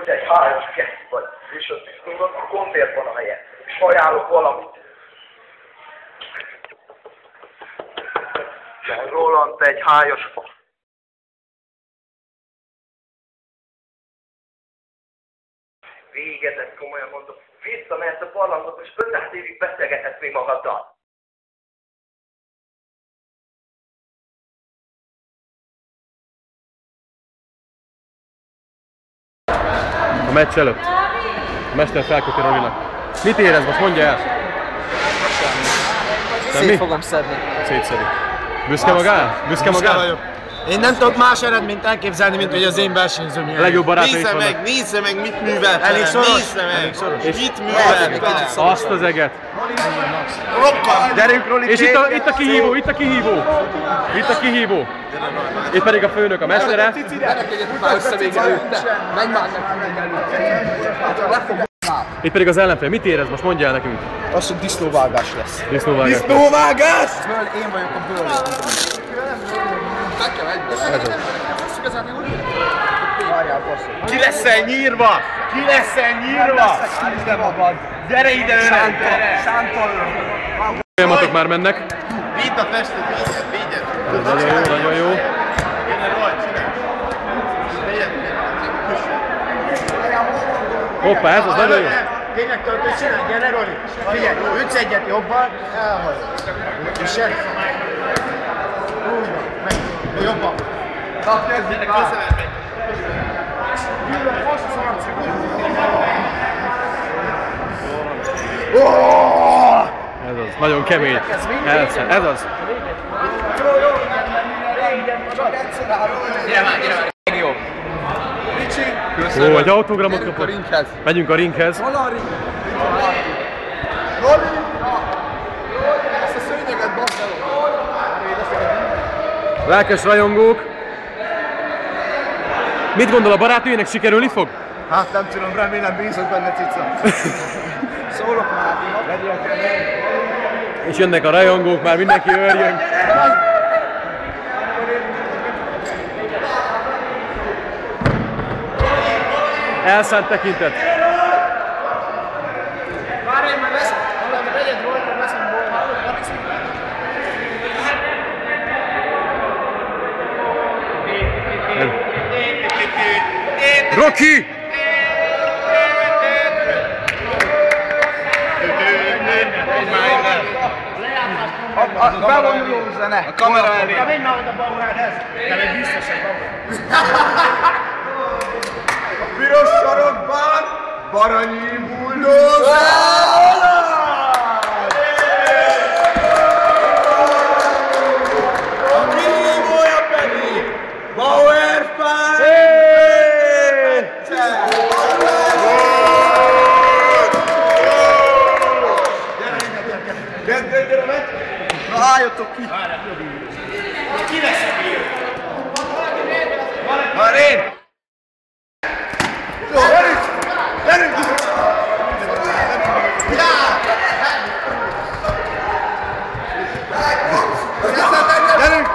hogy egy 3-2 vagy, és ott tudod, a kontért van a helye, és ajánlok valamit. Roland, te egy hájas fa. Végezett, komolyan mondom. Visszamehetsz a barlangba, és 5 évig beszélgethetsz még magaddal. A meccs előtt. A mester felköti Rolinak. Mit érez most? Mondja el! Szét fogom szedni. Szétszedi. Büszke magára? Büszke magára? Én nem tudok más eredményt elképzelni, mint hogy az én versenyzőm A legjobb barátai vannak. Nézze meg, mit művelt. Elég szoros. Nézze meg. Elég szoros. És Mit művelt. azt az eget. Rokkal. Gyerünk, Roli! És itt a kihívó, itt a kihívó. Itt a kihívó. Itt pedig a főnök, a mestere. Itt pedig az ellenfél. Mit érez most? Mondja el nekünk. Az, hogy disznóvágás lesz. Disznóvágás. Disznóvágás! Én vagyok a bőr. Ki leszel nyírva? Ki leszel nyírva? Gyere ide, öreg! Folyamatok már mennek. Vidd a testet, vigyed! Nagyon jó, nagyon jó. Hoppá, ez az nagyon jó. Tényleg töltőt csinálj, gyere Roli! Figyelj, ütsz egyet jobban, elhajol. És se? Úgy van, meg. Jobban. Gyere, közelebb megy! Ez az, nagyon kemény. Ez az. Gyere már, gyere már! Legjobb! Ó, egy autogramot kapott. Megyünk a ringhez. Hol a ring? Roli! Ezt a szőnyeget basz el! Lelkes rajongók. Mit gondol, a barátnőjének sikerülni fog? Hát nem tudom, remélem bízok benne, cica. Szólok már, És jönnek a rajongók, már mindenki örjön. Elszánt tekintet. Várj, én majd veszem. Valami vegyed róla, akkor veszem volna. Rocky! Bevonuló zene. A kamera elé! Menj már oda Bauerhez. Nem egy biztosan A piros sarokban Baranyi buldózár! A kihívója pedig Bauer Pál! Kezdődjön a meccs! Na álljatok ki! Ki lesz a bíró? Már én! Gyerünk! Gyerünk! Gyerünk!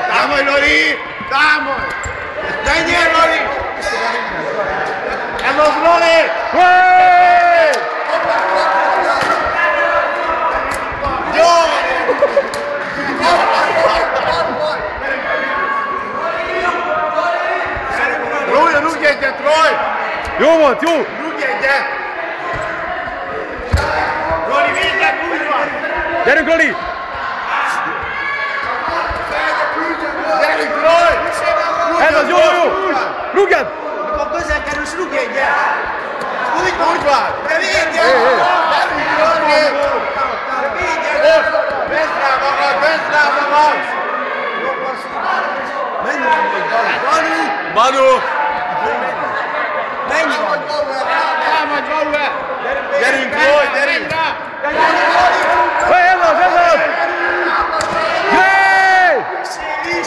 Támadj, Lori! Támadj! Menjél, Lori! Ez az, Lori! Roy, rúgj egyet, Roy! Jó volt, jó! Rúgj egyet! Roli, védjek, úgy van! Gyerünk, Roli! Gyerünk, Roy! Ez az, jó, jó! Rúgjad! Mikor közel kerülsz, rúgj egyet! Úgy van! De védjek! Gyerünk, Roli! De védjek! Vedd rá magad, vedd rá magad! Menj meg, Manu! Manu! Menj van! Támadj, Bauer! Gyerünk, Roy, gyerünk! Ez az, ez az! Jéééé!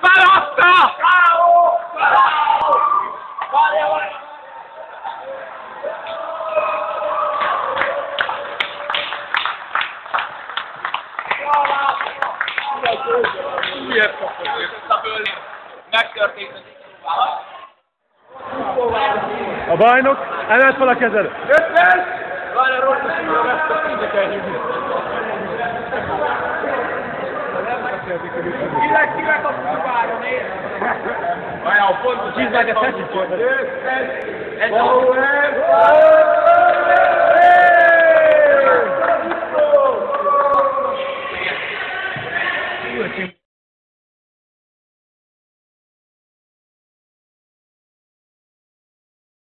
Feladta! A bajnok, emelt fel a kezed. 50! Várjál, rossz, hogy ezt a szinte kell hívni. Kinek a kubáron ér? Várjál, pontos. Csizd meg a feszítőt. Ez a